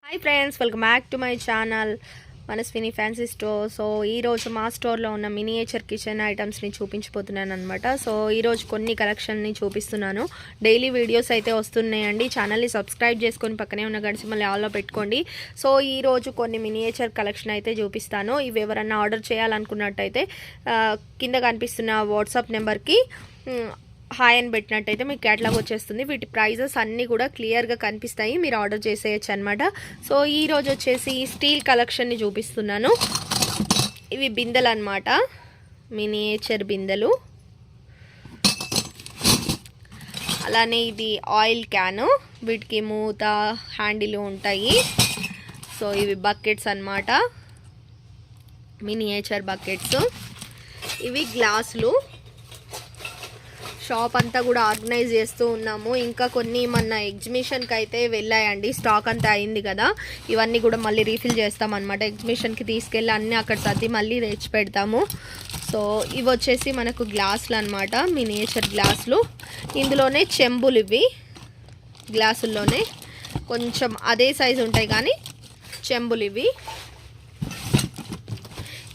Hi friends, welcome back to my channel Manaswini fancy store. So ఈరోజు మా స్టోర్లో ఉన్న మినియేచర్ కిచెన్ ఐటమ్స్ని చూపించబోతున్నాను అనమాట. సో ఈరోజు కొన్ని కలెక్షన్ని చూపిస్తున్నాను. డైలీ వీడియోస్ అయితే వస్తున్నాయండి. ఛానల్ని సబ్స్క్రైబ్ చేసుకొని పక్కనే ఉన్న గడిచి మళ్ళీ ఆల్లో పెట్టుకోండి. సో ఈరోజు కొన్ని మినియేచర్ కలెక్షన్ అయితే చూపిస్తాను. ఇవి ఎవరన్నా ఆర్డర్ చేయాలనుకున్నట్టయితే కింద కనిపిస్తున్న వాట్సాప్ నెంబర్కి హాయ్ అని పెట్టినట్టయితే మీకు క్యాటలాగ్ వచ్చేస్తుంది. వీటి ప్రైజెస్ అన్నీ కూడా క్లియర్గా కనిపిస్తాయి, మీరు ఆర్డర్ చేసేయచ్చు అనమాట. సో ఈరోజు వచ్చేసి స్టీల్ కలెక్షన్ని చూపిస్తున్నాను. ఇవి బిందెలు అనమాట, మినియేచర్ బిందెలు. అలానే ఇది ఆయిల్ క్యాను, వీటికి మూత హ్యాండిల్ ఉంటాయి. సో ఇవి బకెట్స్ అనమాట, మినియేచర్ బకెట్స్. ఇవి గ్లాసులు. షాప్ అంతా కూడా ఆర్గనైజ్ చేస్తూ ఉన్నాము. ఇంకా కొన్ని మన ఎగ్జిబిషన్కి అయితే వెళ్ళాయండి, స్టాక్ అంతా అయింది కదా. ఇవన్నీ కూడా మళ్ళీ రీఫిల్ చేస్తామన్నమాట. ఎగ్జిబిషన్కి తీసుకెళ్ళి అన్నీ అక్కడ సర్ది మళ్ళీ తెచ్చి పెడతాము. సో ఇవి వచ్చేసి మనకు గ్లాసులు అనమాట, మినియేచర్ గ్లాసులు. ఇందులోనే చెంబులు, ఇవి గ్లాసుల్లోనే కొంచెం అదే సైజు ఉంటాయి కానీ చెంబులు ఇవి.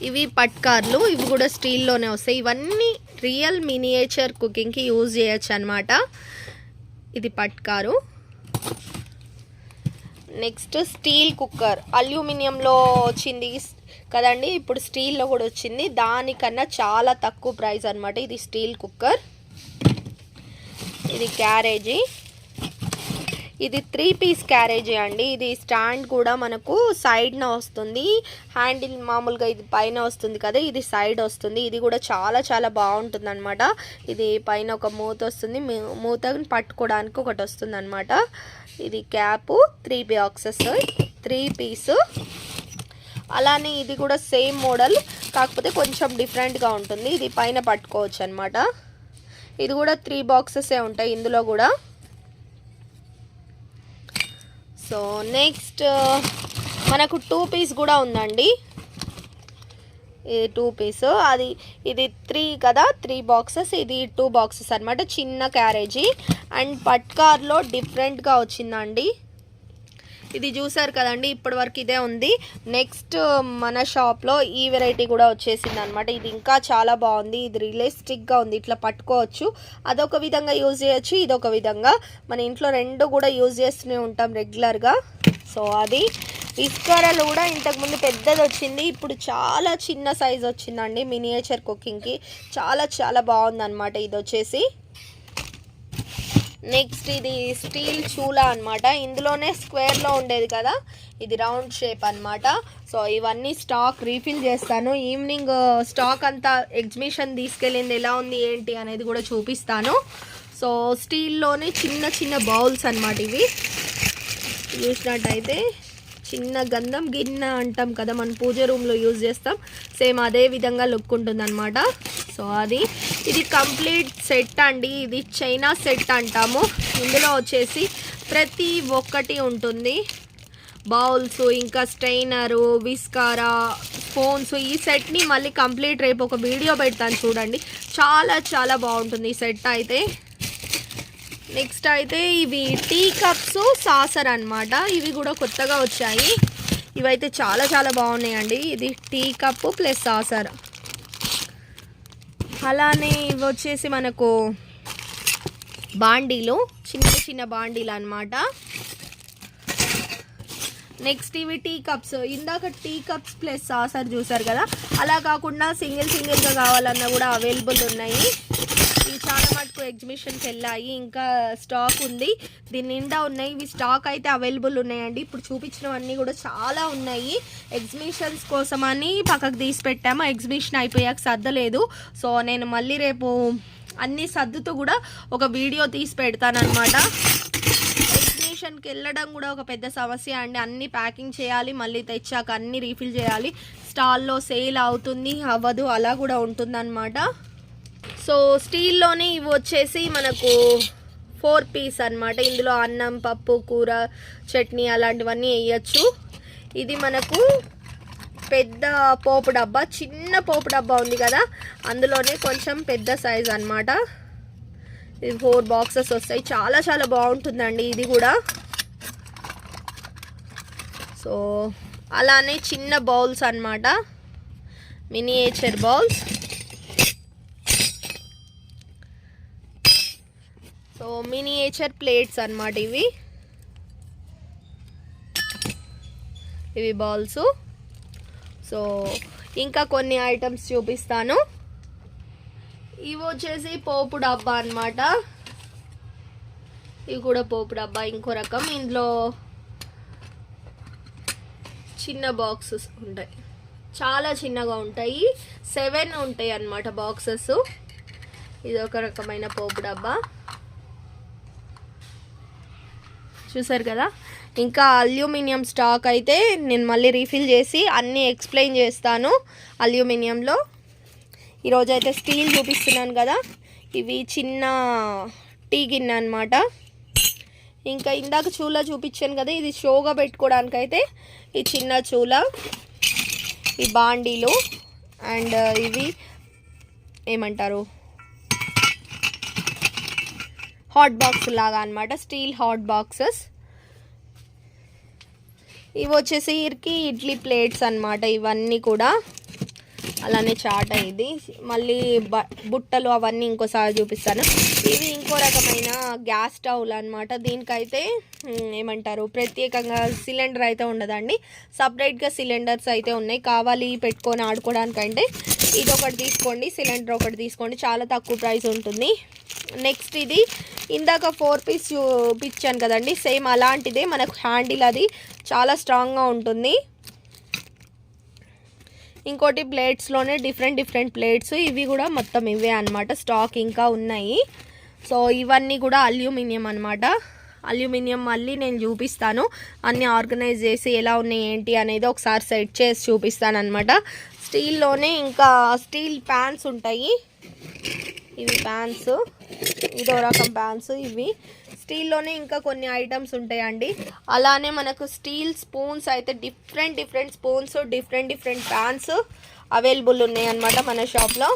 ఇవి పట్కార్లు, ఇవి కూడా స్టీల్లోనే వస్తాయి. ఇవన్నీ రియల్ మినియేచర్ కుకింగ్కి యూజ్ చేయొచ్చు అనమాట. ఇది పట్కారు. నెక్స్ట్ స్టీల్ కుక్కర్, అల్యూమినియంలో వచ్చింది కదండి, ఇప్పుడు స్టీల్లో కూడా వచ్చింది. దానికన్నా చాలా తక్కువ ప్రైస్ అనమాట. ఇది స్టీల్ కుక్కర్. ఇది క్యారేజీ, ఇది 3 పీస్ క్యారేజీ అండి. ఇది స్టాండ్ కూడా మనకు సైడ్న వస్తుంది, హ్యాండిల్ మామూలుగా ఇది పైన వస్తుంది కదా, ఇది సైడ్ వస్తుంది. ఇది కూడా చాలా చాలా బాగుంటుంది అనమాట. ఇది పైన ఒక మూత వస్తుంది, మూతని పట్టుకోవడానికి ఒకటి వస్తుంది అనమాట. ఇది క్యాపు, 3 బాక్సెస్, 3 పీసు. అలానే ఇది కూడా సేమ్ మోడల్, కాకపోతే కొంచెం డిఫరెంట్గా ఉంటుంది. ఇది పైన పట్టుకోవచ్చు అనమాట. ఇది కూడా 3 బాక్సెసే ఉంటాయి ఇందులో కూడా. సో నెక్స్ట్ మనకు 2 పీస్ కూడా ఉందండి. ఇది 2 పీస్, అది ఇది 3 కదా, 3 బాక్సెస్, ఇది 2 బాక్సెస్ అనమాట. చిన్న క్యారేజీ అండ్ పట్కార్లో డిఫరెంట్గా వచ్చిందండి. ఇది చూసారు కదండి, ఇప్పటి వరకు ఇదే ఉంది. నెక్స్ట్ మన షాప్లో ఈ వెరైటీ కూడా వచ్చేసింది అనమాట. ఇది ఇంకా చాలా బాగుంది. ఇది రియలిస్టిక్గా ఉంది, ఇట్లా పట్టుకోవచ్చు. అదొక విధంగా యూజ్ చేయొచ్చు, ఇదొక విధంగా. మన ఇంట్లో రెండు కూడా యూజ్ చేస్తూనే ఉంటాం రెగ్యులర్గా. సో అది ఇస్కరలు కూడా ఇంతకుముందు పెద్దది వచ్చింది, ఇప్పుడు చాలా చిన్న సైజ్ వచ్చిందండి. మినియేచర్ కుకింగ్కి చాలా చాలా బాగుంది అనమాట. ఇది వచ్చేసి నెక్స్ట్ ఇది స్టీల్ చూలా అనమాట. ఇందులోనే స్క్వేర్లో ఉండేది కదా, ఇది రౌండ్ షేప్ అనమాట. సో ఇవన్నీ స్టాక్ రీఫిల్ చేస్తాను. ఈవినింగ్ స్టాక్ అంతా ఎగ్జిబిషన్ తీసుకెళ్ళింది ఎలా ఉంది ఏంటి అనేది కూడా చూపిస్తాను. సో స్టీల్లోనే చిన్న చిన్న బౌల్స్ అనమాట. ఇవి చూసినట్టయితే చిన్న గంధం గిన్నె అంటాం కదా, మన పూజ రూమ్లో యూజ్ చేస్తాం, సేమ్ అదే విధంగా లుక్ ఉంటుంది అనమాట. సో అది ఇది కంప్లీట్ సెట్ అండి. ఇది చైనా సెట్ అంటాము. ఇందులో వచ్చేసి ప్రతి ఒక్కటి ఉంటుంది, బౌల్స్, ఇంకా స్ట్రైనరు, విస్కారా, స్పూన్స్. ఈ సెట్ని మళ్ళీ కంప్లీట్ రేపు ఒక వీడియో పెడతాను చూడండి, చాలా చాలా బాగుంటుంది ఈ సెట్ అయితే. నెక్స్ట్ అయితే ఇవి టీ కప్స్, సాసర్ అనమాట. ఇవి కూడా కొత్తగా వచ్చాయి. ఇవైతే చాలా చాలా బాగున్నాయండి. ఇది టీ కప్పు ప్లస్ సాసర్. అలానే ఇవి వచ్చేసి మనకు బాండీలు, చిన్న చిన్న బాండీలు అనమాట. నెక్స్ట్ ఇవి టీ కప్స్. ఇందాక టీ కప్స్ ప్లస్ సాసర్ చూసారు కదా, అలా కాకుండా సింగిల్గా కావాలన్నా కూడా అవైలబుల్ ఉన్నాయి. ఇవి చాలా మటుకు ఎగ్జిబిషన్కి వెళ్ళాయి, ఇంకా స్టాక్ ఉంది, దీని నిండా ఉన్నాయి. ఇవి స్టాక్ అయితే అవైలబుల్ ఉన్నాయండి. ఇప్పుడు చూపించినవన్నీ కూడా చాలా ఉన్నాయి. ఎగ్జిబిషన్స్ కోసమని పక్కకు తీసి పెట్టాము, ఎగ్జిబిషన్ అయిపోయాక సర్దలేదు. సో నేను మళ్ళీ రేపు అన్ని సర్దుతూ కూడా ఒక వీడియో తీసి పెడతానమాట. ఎగ్జిబిషన్కి వెళ్ళడం కూడా ఒక పెద్ద సమస్య అండి. అన్నీ ప్యాకింగ్ చేయాలి, మళ్ళీ తెచ్చాక అన్నీ రీఫిల్ చేయాలి. స్టాల్లో సేల్ అవుతుంది అవ్వదు, అలా కూడా ఉంటుందన్నమాట. సో స్టీల్లోనే ఇవి వచ్చేసి మనకు 4 పీస్ అనమాట. ఇందులో అన్నం, పప్పు, కూర, చట్నీ అలాంటివన్నీ వేయచ్చు. ఇది మనకు పెద్ద పోపు డబ్బా, చిన్న పోపు డబ్బా ఉంది కదా, అందులోనే కొంచెం పెద్ద సైజ్ అనమాట. ఇది 4 బాక్సెస్ వస్తాయి. చాలా చాలా బాగుంటుందండి ఇది కూడా. సో అలానే చిన్న బౌల్స్ అన్నమాట, miniature bowls. So miniature plates అన్నమాట ఇవి బౌల్స్. సో ఇంకా కొన్ని ఐటమ్స్ చూపిస్తాను. ఇవి వచ్చేసి పోపు డబ్బా అన్నమాట. ఇవి కూడా పోపు డబ్బా, ఇంకో రకం. ఇందులో చిన్న బాక్సెస్ ఉంటాయి, చాలా చిన్నగా ఉంటాయి, 7 ఉంటాయి అన్నమాట బాక్సెస్. ఇది ఒక రకమైన పోపు డబ్బా, చూసారు కదా. ఇంకా అల్యూమినియం స్టాక్ అయితే నేను మళ్ళీ రీఫిల్ చేసి అన్నీ ఎక్స్ప్లెయిన్ చేస్తాను అల్యూమినియంలో. ఈరోజైతే స్టీల్ చూపిస్తున్నాను కదా, ఇవి చిన్న టీ గిన్నె అనమాట. ఇంకా ఇందాక చూలా చూపించాను కదా, ఇది షోగా పెట్టుకోవడానికి అయితే ఈ చిన్న చూల, ఈ బాండీలు, అండ్ ఇవి ఏమంటారు హాట్ బాక్స్ లాగా అనమాట, స్టీల్ హాట్ బాక్సెస్. ఇవి వచ్చేసి ఇడ్లీ ప్లేట్స్ అన్నమాట ఇవన్నీ కూడా. అలానే చాట, ఇది మళ్ళీ బుట్టలు అవన్నీ ఇంకోసారి చూపిస్తాను. ఇవి ఇంకో రకమైన గ్యాస్ స్టవ్లు అనమాట. దీనికైతే ఏమంటారు ప్రత్యేకంగా సిలిండర్ అయితే ఉండదండి, సపరేట్గా సిలిండర్స్ అయితే ఉన్నాయి. కావాలి పెట్టుకొని ఆడుకోవడానికంటే ఇది ఒకటి తీసుకోండి, సిలిండర్ ఒకటి తీసుకోండి, చాలా తక్కువ ప్రైస్ ఉంటుంది. నెక్స్ట్ ఇది ఇందాక 4 పీస్ చూపించాను కదండి, సేమ్ అలాంటిదే, మనకు హ్యాండిల్ అది చాలా స్ట్రాంగ్గా ఉంటుంది. ఇంకోటి ప్లేట్స్లోనే డిఫరెంట్ ప్లేట్స్, ఇవి కూడా మొత్తం ఇవే అనమాట, స్టాక్ ఇంకా ఉన్నాయి. సో ఇవన్నీ కూడా అల్యూమినియం అనమాట. అల్యూమినియం మళ్ళీ నేను చూపిస్తాను, అన్నీ ఆర్గనైజ్ చేసి ఎలా ఉన్నాయి ఏంటి అనేది ఒకసారి సెట్ చేసి చూపిస్తాను అనమాట. స్టీల్లోనే ఇంకా స్టీల్ ప్యాన్స్ ఉంటాయి, ఇవి ప్యాన్స్, ఇదో రకం ప్యాన్స్. ఇవి స్టీల్లోనే ఇంకా కొన్ని ఐటమ్స్ ఉంటాయండి. అలానే మనకు స్టీల్ స్పూన్స్ అయితే different spoons, different pans available ఉన్నాయి అన్నమాట మన షాప్లో.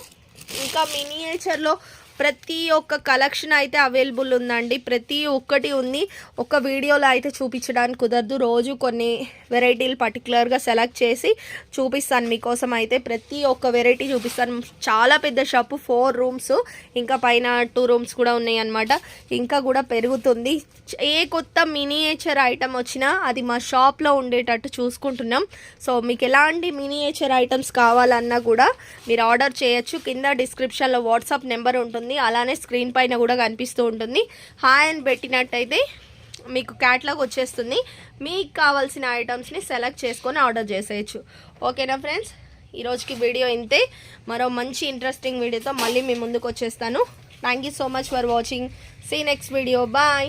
ఇంకా మినియేచర్లో ప్రతి ఒక్క కలెక్షన్ అయితే అవైలబుల్ ఉందండి, ప్రతి ఒక్కటి ఉంది. ఒక వీడియోలో అయితే చూపించడానికి కుదరదు, రోజు కొన్ని వెరైటీలు పర్టికులర్గా సెలెక్ట్ చేసి చూపిస్తాను మీకోసం. అయితే ప్రతి ఒక్క వెరైటీ చూపిస్తాను. చాలా పెద్ద షాపు, 4 రూమ్స్, ఇంకా పైన 2 రూమ్స్ కూడా ఉన్నాయి అన్నమాట. ఇంకా కూడా పెరుగుతుంది. ఏ కొత్త మినియేచర్ ఐటమ్ వచ్చినా అది మా షాప్లో ఉండేటట్టు చూసుకుంటున్నాం. సో మీకు ఎలాంటి మినియేచర్ ఐటమ్స్ కావాలన్నా కూడా మీరు ఆర్డర్ చేయొచ్చు. కింద డిస్క్రిప్షన్లో వాట్సాప్ నెంబర్ ఉంటుంది, అలానే స్క్రీన్ పైన కూడా కనిపిస్తూ ఉంటుంది. హాయ్ అని పెట్టినట్టయితే మీకు క్యాటలాగ్ వచ్చేస్తుంది. మీకు కావాల్సిన ఐటమ్స్ని సెలెక్ట్ చేసుకొని ఆర్డర్ చేసేయచ్చు. ఓకేనా ఫ్రెండ్స్, ఈరోజుకి వీడియో ఇంతే. మరో మంచి ఇంట్రెస్టింగ్ వీడియోతో మళ్ళీ మీ ముందుకు వచ్చేస్తాను. Thank you so much for watching. See next video. Bye.